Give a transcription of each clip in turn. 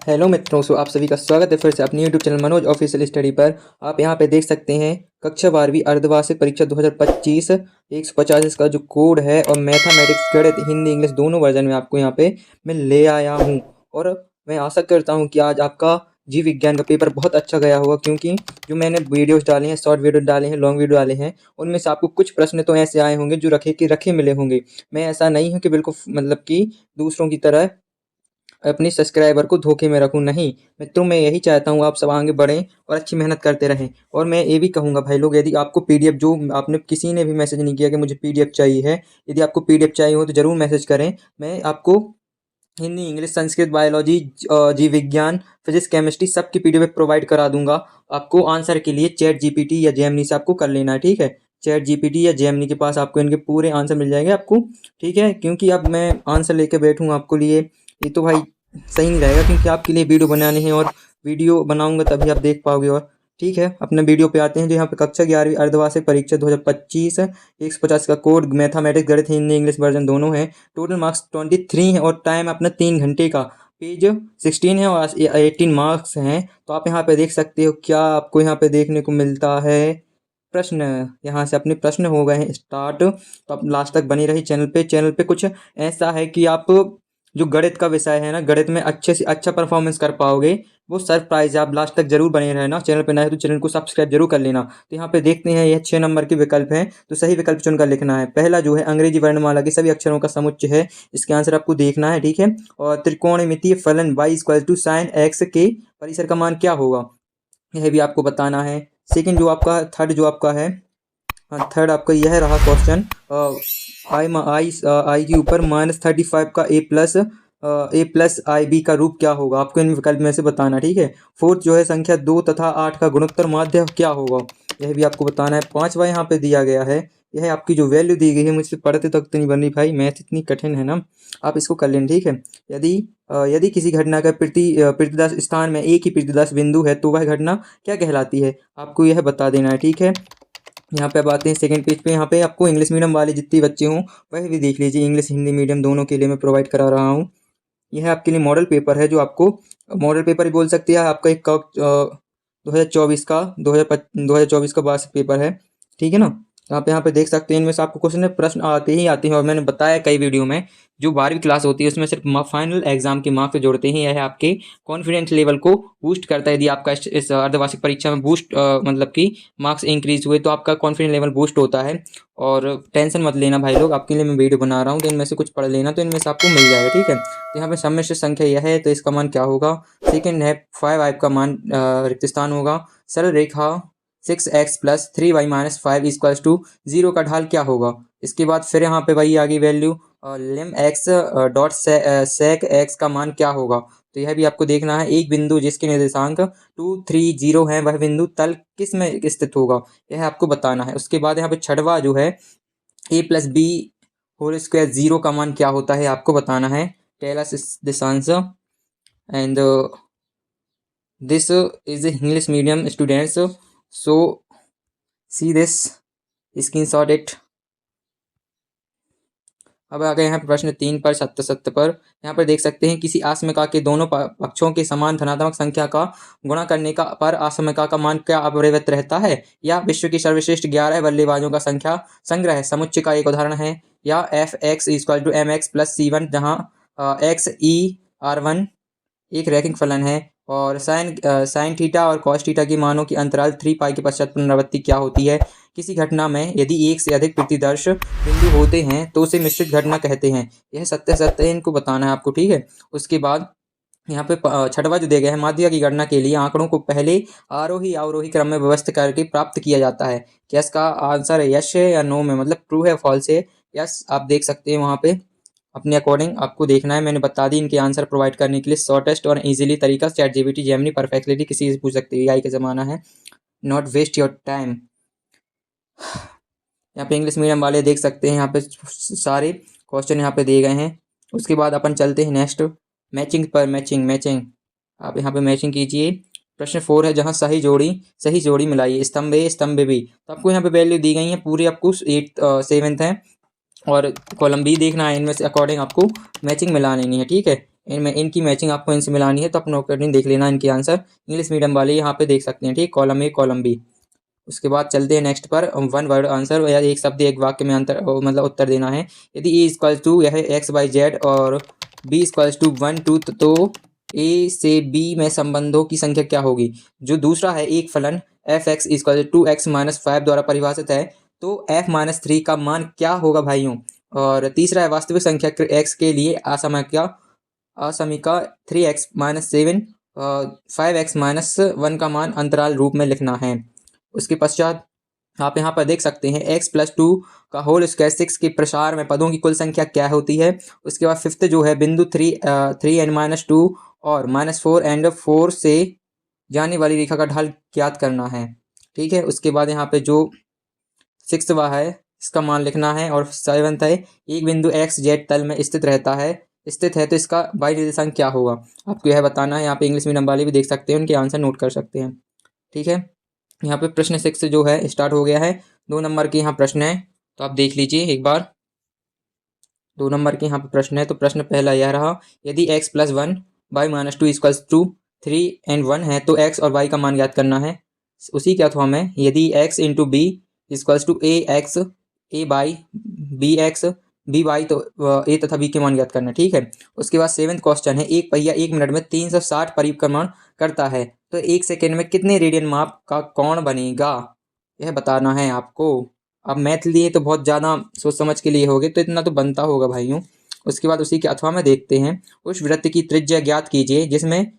Hello मित्रों, आप सभी का स्वागत है फिर से अपने YouTube channel Manoj official study पर। आप यहाँ पे देख सकते हैं कक्षा 12वीं अर्धवार्षिक परीक्षा 2025 150 इसका जो कोड है और मैथमेटिक्स गणित हिंदी इंग्लिश दोनों वर्जन में आपको यहाँ पे मैं ले आया हूँ। और मैं आशा करता हूँ कि आज आपका जीव विज्ञान का पेपर बहुत अच्छा गया होगा, क्योंकि जो मैंने वीडियोस डाले हैं, शॉर्ट वीडियो डाले हैं, लॉन्ग वीडियो डाले हैं, उनमें से आपको कुछ प्रश्न तो ऐसे आए होंगे जो रखे के रखे मिले होंगे। मैं ऐसा नहीं हूँ कि बिल्कुल मतलब कि दूसरों की तरह अपने सब्सक्राइबर को धोखे में रखूँ, नहीं मित्रों, मैं यही चाहता हूँ आप सब आगे बढ़ें और अच्छी मेहनत करते रहें। और मैं ये भी कहूँगा भाई लोग, यदि आपको पीडीएफ, जो आपने किसी ने भी मैसेज नहीं किया कि मुझे पीडीएफ चाहिए है, यदि आपको पीडीएफ चाहिए हो तो ज़रूर मैसेज करें। मैं आपको हिंदी इंग्लिश संस्कृत बायोलॉजी जीव विज्ञान फिजिक्स केमिस्ट्री सबकी पीडीएफ प्रोवाइड करा दूंगा। आपको आंसर के लिए चैट जीपीटी या जेमिनी से आपको कर लेना है, ठीक है। चैट जीपीटी या जेमिनी के पास आपको इनके पूरे आंसर मिल जाएंगे आपको, ठीक है। क्योंकि अब मैं आंसर लेके बैठूँ आपको लिए, ये तो भाई सही नहीं रहेगा, क्योंकि आपके लिए वीडियो बनाने हैं और वीडियो बनाऊंगा तभी आप देख पाओगे। और ठीक है, अपने वीडियो पे आते हैं। जो यहाँ पे कक्षा 11वीं अर्धवार्षिक परीक्षा 2025 150 का कोड मैथमेटिक्स गणित हिंदी इंग्लिश वर्जन दोनों है। टोटल मार्क्स 23 है और टाइम अपना 3 घंटे का। पेज 16 है और 18 मार्क्स हैं। तो आप यहाँ पे देख सकते हो क्या आपको यहाँ पे देखने को मिलता है। प्रश्न, यहाँ से अपने प्रश्न हो गए हैं स्टार्ट। तो आप लास्ट तक बनी रही चैनल पे कुछ ऐसा है कि आप जो गणित का विषय है ना, गणित में अच्छे से अच्छा परफॉर्मेंस कर पाओगे, वो सरप्राइज है। आप लास्ट तक जरूर बने रहना। चैनल पे नए हो तो चैनल को सब्सक्राइब जरूर कर लेना। तो यहाँ पे देखते हैं, यह 6 नंबर के विकल्प हैं, तो सही विकल्प चुनकर लिखना है। पहला जो है अंग्रेजी वर्णमाला के सभी अक्षरों का समुच्चय है, इसके आंसर आपको देखना है, ठीक है। और त्रिकोणमितीय फलन y equal to sine X के परिसर का मान क्या होगा, यह भी आपको बताना है। सेकंड जो आपका, थर्ड जो आपका है, हाँ थर्ड आपका यह रहा क्वेश्चन। आई आई आई के ऊपर -35 का ए प्लस आई बी का रूप क्या होगा, आपको इन विकल्प में से बताना, ठीक है। फोर्थ जो है संख्या 2 तथा 8 का गुणोत्तर माध्य क्या होगा, यह भी आपको बताना है। पांचवा यहाँ पे दिया गया है, यह आपकी जो वैल्यू दी गई है, मुझसे पढ़ते तक तो नहीं बन रही भाई, मैथ इतनी कठिन है ना, आप इसको कर लेना, ठीक है। यदि यदि किसी घटना का प्रतिदर्श स्थान में एक ही प्रतिदर्श बिंदु है तो वह घटना क्या कहलाती है, आपको यह बता देना है, ठीक है। यहाँ पे अब आते हैं सेकंड पेज पे। यहाँ पे आपको इंग्लिश मीडियम वाले जितने बच्चे हों वह भी देख लीजिए, इंग्लिश हिंदी मीडियम दोनों के लिए मैं प्रोवाइड करा रहा हूँ। यह आपके लिए मॉडल पेपर है, जो आपको मॉडल पेपर ही बोल सकते हैं। आपका एक 2024 का 2024 का वार्षिक पेपर है, ठीक है ना। आप यहाँ पे देख सकते हैं, इनमें से आपको क्वेश्चन प्रश्न आते ही आते हैं। और मैंने बताया कई वीडियो में, जो 12वीं क्लास होती है उसमें सिर्फ फाइनल एग्जाम के मार्क्स जोड़ते हैं। यह आपके कॉन्फिडेंस लेवल को बूस्ट करता है। यदि आपका इस अर्धवार्षिक परीक्षा में बूस्ट मतलब कि मार्क्स इंक्रीज हुए तो आपका कॉन्फिडेंस लेवल बूस्ट होता है। और टेंशन मत लेना भाई लोग, आपके लिए मैं वीडियो बना रहा हूँ, तो इनमें से कुछ पढ़ लेना, तो इनमें से आपको मिल जाएगा, ठीक है। तो यहाँ पे सम्मिश्र संख्या यह है, तो इसका मान क्या होगा। सेकंड है 5 का मान रिक्त स्थान होगा। सरल रेखा 6x plus 3y minus 5 equals to 0 का ढाल क्या होगा। इसके बाद फिर यहाँ पे वही आगे वैल्यू लिम एक्स डॉट सेक एक्स का मान क्या होगा, तो यह भी आपको देखना है। एक बिंदु जिसके निर्देशांक 2 3 0 है, वह बिंदु तल किस में स्थित होगा, यह आपको बताना है। उसके बाद यहाँ पे छठवा जो है a plus B whole square 0 का मान क्या होता है, आपको बताना है। Tell us this answer and this is English medium students, so see this, screenshot it। अब आ गए यहाँ पे प्रश्न 3 पर, सत्य पर। यहाँ पर देख सकते हैं, किसी आसमिका के दोनों पक्षों के समान धनात्मक संख्या का गुणा करने का पर आसमिका का मान क्या अपरिवर्तित रहता है। या विश्व की सर्वश्रेष्ठ 11 बल्लेबाजों का संख्या संग्रह समुच्चय का एक उदाहरण है। या F X equal to M X plus C1, जहाँ एक्स ई R1 एक रैखिक फलन है। और साइन थीटा और कॉस थीटा के मानों की अंतराल 3 पाई के पश्चात पुनरावृत्ति क्या होती है। किसी घटना में यदि एक से अधिक प्रतिदर्श बिंदु होते हैं तो उसे मिश्रित घटना कहते हैं। यह सत्य है, इनको बताना है आपको, ठीक है। उसके बाद यहाँ पे छठवा जो दिया गया है, माध्यिका की गणना के लिए आंकड़ों को पहले आरोही अवरोही क्रम में व्यवस्थित करके प्राप्त किया जाता है। क्या इसका आंसर है यस है या नो में, मतलब ट्रू है फॉल्स है। यस आप देख सकते हैं, वहाँ पे अपने अकॉर्डिंग आपको देखना है। मैंने बता दी इनके आंसर प्रोवाइड करने के लिए शॉर्टेस्ट और इजीली तरीका चैट जीपीटी जेमिनी परफेक्टली किसी से पूछ सकते हैं, AI का ज़माना है, नॉट वेस्ट योर टाइम। यहाँ पे इंग्लिश मीडियम वाले देख सकते हैं, यहाँ पे सारे क्वेश्चन यहाँ पे दिए गए हैं। उसके बाद अपन चलते हैं नेक्स्ट मैचिंग पर। मैचिंग आप यहाँ पे मैचिंग कीजिए। प्रश्न 4 है, जहाँ सही जोड़ी मिलाइए, स्तंभ ए स्तंभ बी। तो आपको यहाँ पे वैल्यू दी गई है पूरी, आपको 7th है और कॉलम बी देखना है। इनमें से अकॉर्डिंग आपको मैचिंग मिला लेनी है, ठीक है। इनमें इनकी मैचिंग आपको इनसे मिलानी है, तो अपने अकॉर्डिंग देख लेना इनके आंसर। इंग्लिश मीडियम वाले यहाँ पे देख सकते हैं, ठीक, कॉलम ए कॉलम बी। उसके बाद चलते हैं नेक्स्ट पर। वन वर्ड आंसर या एक शब्द एक वाक्य में अंतर मतलब उत्तर देना है। यदि ए इक्वल्स टू यह एक्स बाई जेड और बी इक्वल्स टू 1 2, तो ए से बी में संबंधों की संख्या क्या होगी। जो दूसरा है एक फलन F X equal to X minus 5 द्वारा परिभाषित है, तो एफ माइनस 3 का मान क्या होगा भाइयों। और तीसरा है वास्तविक संख्या एक्स के लिए असमीका 3x माइनस 7 5x माइनस 1 का मान अंतराल रूप में लिखना है। उसके पश्चात आप यहाँ पर देख सकते हैं x+2 का होल स्क्वायर 6 के प्रसार में पदों की कुल संख्या क्या होती है। उसके बाद फिफ्थ जो है बिंदु 3n-2 और -4 एंड 4 से जाने वाली रेखा का ढाल ज्ञात करना है, ठीक है। उसके बाद यहाँ पे जो 6वां है इसका मान लिखना है। और 7th है एक बिंदु एक्स जेड तल में स्थित है तो इसका y निर्देशांक क्या होगा, आपको यह बताना है। यहाँ पे इंग्लिश मीडियम वाले भी देख सकते हैं, उनके आंसर नोट कर सकते हैं, ठीक है। यहाँ पे प्रश्न 6 जो है स्टार्ट हो गया है। 2 नंबर के यहाँ प्रश्न है, तो आप देख लीजिए एक बार। 2 नंबर के यहाँ पे प्रश्न है, तो प्रश्न पहला यह रहा, यदि x+1 y-2 equals to 3 and 1 है, तो x और y का मान ज्ञात करना है। उसी के अथवा में यदि x into B equals to A X A by B X B Y, तो ए तथा बी के मान ज्ञात करना, ठीक है। उसके बाद 7th क्वेश्चन है, एक पहिया 1 मिनट में 360 परिक्रमण करता है, तो 1 सेकेंड में कितने रेडियन माप का कोण बनेगा, यह बताना है आपको। अब मैथ लिए तो बहुत ज़्यादा सोच समझ के लिए होगे, तो इतना तो बनता होगा भाइयों। उसके बाद उसी के अथवा में देखते हैं, उस वृत्त की त्रिज्या ज्ञात कीजिए जिसमें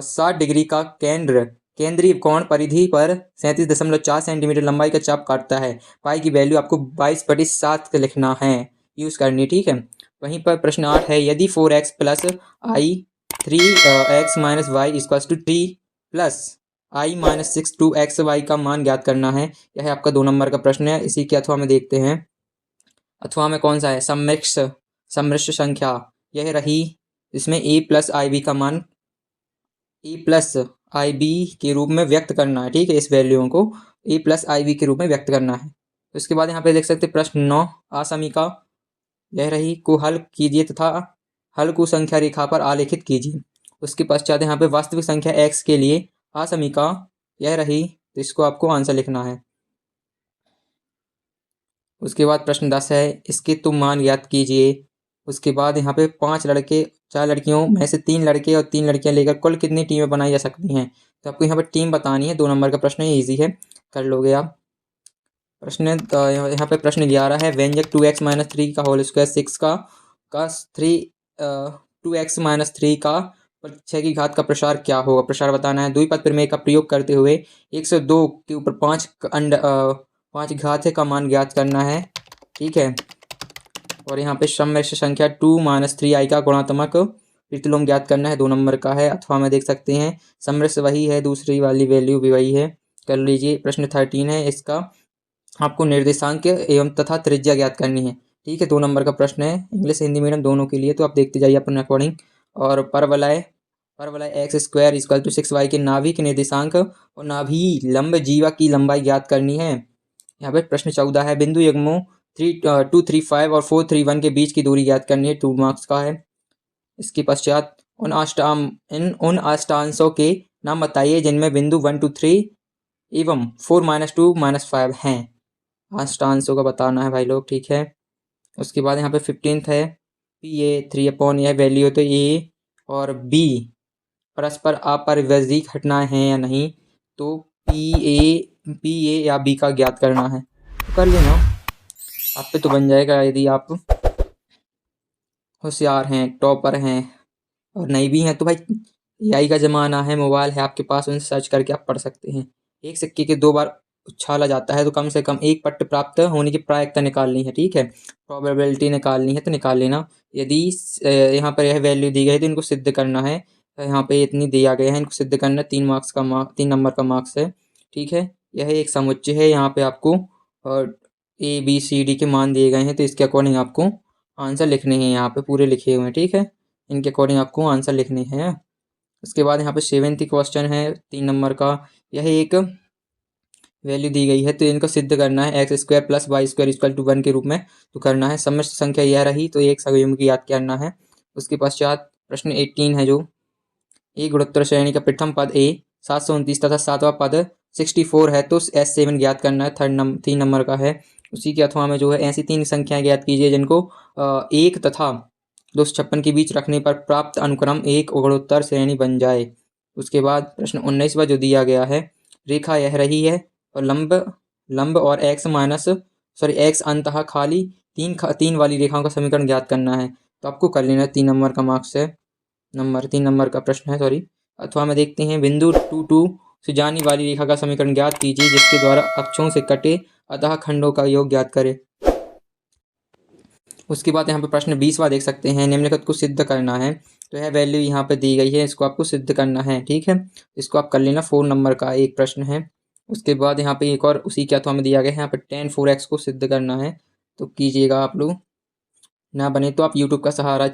60 डिग्री का केंद्रीय कोण परिधि पर 37.4 सेंटीमीटर लंबाई का चाप काटता है। पाई की वैल्यू आपको 22/7 लिखना है, यूज़ करनी, ठीक है। वहीं पर प्रश्न 8 है, यदि 4x plus I 3x minus Y equals to 3 plus I minus 6 2x Y का मान ज्ञात करना है। यह आपका 2 नंबर का प्रश्न है। इसी के अथवा में देखते हैं, अथवा में कौन सा है, सम्मिश्र संख्या यह रही। इसमें a प्लस आई बी का मान a प्लस आई बी के रूप में व्यक्त करना है, ठीक है। इस वैल्यूओं को a प्लस आई बी के रूप में व्यक्त करना है। उसके बाद यहाँ पे देख सकते हैं प्रश्न 9, असमीका यह रही को हल कीजिए तथा हल को संख्या रेखा पर आलेखित कीजिए। उसके पश्चात यहाँ पे वास्तविक संख्या x के लिए असमीका यह रही, तो इसको आपको आंसर लिखना है। उसके बाद प्रश्न 10 है, इसके तुम मान ज्ञात कीजिए। उसके बाद यहाँ पे 5 लड़के 4 लड़कियों में से 3 लड़के और 3 लड़कियां लेकर कुल कितनी टीमें बनाई जा सकती हैं, तो आपको यहाँ पर टीम बतानी है। 2 नंबर का प्रश्न है, ईजी है, कर लोगे आप। प्रश्न यहाँ पे प्रश्न 11 है, व्यंजक 2x माइनस 3 का होल स्क्वायर 6 का 2x माइनस 3 का 6 की घात का प्रसार क्या होगा, प्रसार बताना है। द्विपद प्रमेय का प्रयोग करते हुए 102 के ऊपर 5 घात का मान ज्ञात करना है, ठीक है। और यहाँ पे सम्मिश्र संख्या 2 माइनस 3i का गुणात्मक प्रतिलोम ज्ञात करना है, 2 नंबर का है। अथवा में देख सकते हैं सम्मिश्र वही है, दूसरी वाली वैल्यू भी वही है, कर लीजिए। प्रश्न 13 है, इसका आपको निर्देशांक एवं तथा त्रिज्या ज्ञात करनी है, ठीक है। 2 नंबर का प्रश्न है, इंग्लिश हिंदी मीडियम दोनों के लिए, तो आप देखते जाइए अपने अकॉर्डिंग। और परवलय x square equal to 6y के नाभि के निर्देशांक और नाभि लंब जीवा की लंबाई ज्ञात करनी है। यहाँ पे प्रश्न 14 है, बिंदु युग्मों 2 3 5 और 4 3 1 के बीच की दूरी ज्ञात करनी है, 2 मार्क्स का है। इसके पश्चात उन अष्टांशों के नाम बताइए जिनमें बिंदु 1 2 3 एवं 4 -2 -5 हैं, अष्टांशों का बताना है भाई लोग, ठीक है। उसके बाद यहाँ पे 15th है, पी ए 3 यह वैल्यू तो ए और बी परस्पर अपरिवर्ती घटना है या नहीं, तो पी ए या बी का ज्ञात करना है, तो कर लेना, आप पे तो बन जाएगा यदि आप होशियार हैं, टॉपर हैं और नहीं भी हैं तो भाई एआई का ज़माना है, मोबाइल है आपके पास, उनसे सर्च करके आप पढ़ सकते हैं। एक सिक्के के 2 बार उछाला जाता है, तो कम से कम एक पट्ट प्राप्त होने की प्रायिकता निकालनी है, ठीक है। प्रोबेबिलिटी निकालनी है तो निकाल लेना। यदि यहाँ पर यह वैल्यू दी गई है तो इनको सिद्ध करना है, यहाँ पे इतनी दिया गया है, इनको सिद्ध करना, 3 नंबर का मार्क्स है, ठीक है। यह एक समुच्चय है, यहाँ पे आपको और ए बी सी डी के मान दिए गए हैं, तो इसके अकॉर्डिंग आपको आंसर लिखने हैं, यहाँ पे पूरे लिखे हुए हैं, ठीक है। इनके अकॉर्डिंग आपको आंसर लिखने हैं। उसके बाद यहाँ पे 7th क्वेश्चन है 3 नंबर का, यह एक वैल्यू दी गई है तो इनको सिद्ध करना है, X square plus Y square equal to 1 के रूप में तो करना है। सम्मिश्र संख्या यह रही तो एक संयुग्म की याद करना है। उसके पश्चात प्रश्न 18 है जो ए गुणोत्तर श्रेणी का प्रथम पद ए 729 तथा सातवां पद 64 है, तो S7 ज्ञात करना है। 3 नंबर का है। उसी के अथवा में जो है ऐसी 3 संख्याएं ज्ञात कीजिए जिनको 1 तथा 256 के बीच रखने पर प्राप्त अनुक्रम एक गुणोत्तर श्रेणी बन जाए। उसके बाद प्रश्न 19वां जो दिया गया है, रेखा यह रही है और लंब और एक्स अंतः खाली तीन वाली रेखाओं का समीकरण ज्ञात करना है। तो आपको कर लेना 3 नंबर का मार्क्स है। 3 नंबर का प्रश्न है, सॉरी। अथवा में देखते हैं, बिंदु 2 से जाने वाली रेखा का समीकरण ज्ञात कीजिए जिसके द्वारा अक्षों से कटे अतः खंडों का योग ज्ञात करें। उसके बाद यहाँ पे प्रश्न 20वां देख सकते हैं, निम्नलिखित को सिद्ध करना है। तो यह वैल्यू यहाँ पे दी गई है, इसको आपको सिद्ध करना है। ठीक है, इसको आप कर लेना। 4 नंबर का एक प्रश्न है। उसके बाद यहाँ पे एक और उसी के अथवा में दिया गया है, यहाँ पे tan 4x को सिद्ध करना है। तो कीजिएगा आप लोग, ना बने तो आप यूट्यूब का सहारा,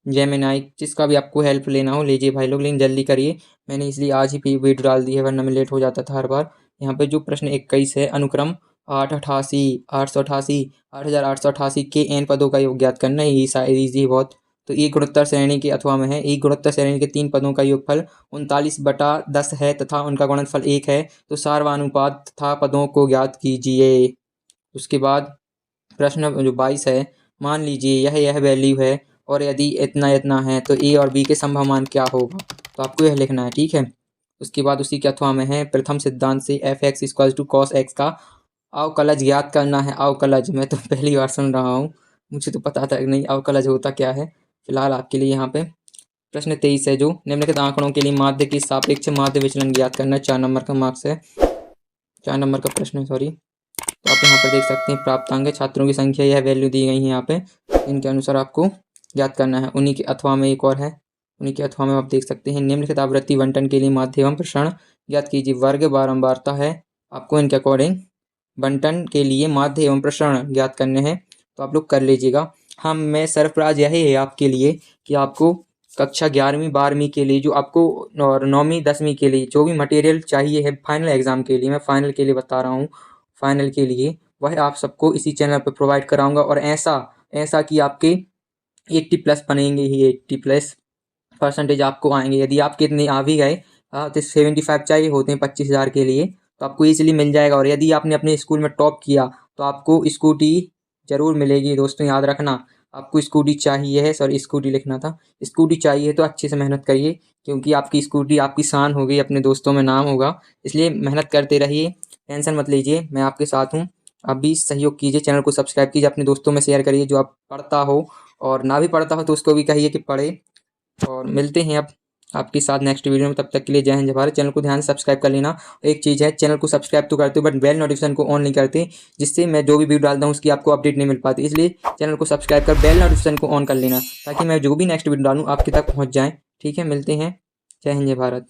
जेमिनाई, जिसका भी आपको हेल्प लेना हो लीजिए भाई लोग, लेकिन जल्दी करिए। मैंने इसलिए आज ही वीडियो डाल दी है, वरना मैं लेट हो जाता था हर बार। यहाँ पे जो प्रश्न 21 है, अनुक्रम 888, 888, 8888 के एन पदों का योग ज्ञात करना है। ये ईजी है बहुत। तो एक गुणोत्तर श्रेणी के अथवा में है, एक गुणोत्तर श्रेणी के 3 पदों का योगफल 39/10 है तथा उनका गुणनफल 1 है। तो सार्वनुपात तथा पदों को ज्ञात कीजिए। उसके बाद प्रश्न जो 22 है, मान लीजिए यह वैल्यू है और यदि इतना है तो ए और बी के संभव मान क्या होगा। तो आपको यह लिखना है। ठीक है, उसके बाद उसी के अथवा में है, प्रथम सिद्धांत से f(x = cos x) का अवकलज ज्ञात करना है। अवकलज मैं तो पहली बार सुन रहा हूँ, मुझे तो पता था नहीं अवकलज होता क्या है। फिलहाल आपके लिए यहाँ पे प्रश्न 23 है जो निम्नलिखित आंकड़ों के लिए माध्य की सापेक्ष माध्य विचलन ज्ञात करना है। 4 नंबर का मार्क्स है, 4 नंबर का प्रश्न है, सॉरी। तो आप यहाँ पर देख सकते हैं प्राप्तांक छात्रों की संख्या, यह वैल्यू दी गई है यहाँ पे, इनके अनुसार आपको ज्ञात करना है। उन्हीं के अथवा में एक और है, उन्हीं के अथवा में आप देख सकते हैं, निम्नलिखित आवृत्ति बंटन के लिए माध्य एवं प्रसरण ज्ञात कीजिए। वर्ग बारंबारता है, आपको इनके अकॉर्डिंग बंटन के लिए माध्य एवं प्रसरण ज्ञात करने हैं। तो आप लोग कर लीजिएगा। मैं सरफराज यही है आपके लिए कि आपको कक्षा 11वीं 12वीं के लिए जो आपको और 9वीं 10वीं के लिए जो भी मटेरियल चाहिए है फाइनल एग्ज़ाम के लिए, मैं फाइनल के लिए बता रहा हूँ, फाइनल के लिए वह आप सबको इसी चैनल पर प्रोवाइड कराऊंगा। और ऐसा कि आपके 80+ बनेंगे ही, 80+ % आपको आएंगे। यदि आपके इतने आ भी गए तो 75 चाहिए होते हैं 25,000 के लिए, तो आपको ईजिली मिल जाएगा। और यदि आपने अपने स्कूल में टॉप किया तो आपको स्कूटी ज़रूर मिलेगी। दोस्तों याद रखना, आपको स्कूटी चाहिए है, सॉरी स्कूटी लिखना था, स्कूटी चाहिए तो अच्छे से मेहनत करिए, क्योंकि आपकी स्कूटी आपकी शान होगी, अपने दोस्तों में नाम होगा। इसलिए मेहनत करते रहिए, टेंशन मत लीजिए, मैं आपके साथ हूँ। आप भी सहयोग कीजिए, चैनल को सब्सक्राइब कीजिए, अपने दोस्तों में शेयर करिए जो आप पढ़ता हो, और ना भी पढ़ता हो तो उसको भी कहिए कि पढ़े। और मिलते हैं अब आपके साथ नेक्स्ट वीडियो में, तब तक के लिए जय हिंद जय भारत। चैनल को ध्यान से सब्सक्राइब कर लेना। एक चीज़ है, चैनल को सब्सक्राइब तो करते हो बट बेल नोटिफिकेशन को ऑन नहीं करते, जिससे मैं जो भी वीडियो डालता हूँ उसकी आपको अपडेट नहीं मिल पाती। इसलिए चैनल को सब्सक्राइब कर बेल नोटिफिकेशन को ऑन कर लेना, ताकि मैं जो भी नेक्स्ट वीडियो डालूँ आपके तक पहुँच जाए। ठीक है, मिलते हैं। जय हिंद जय भारत।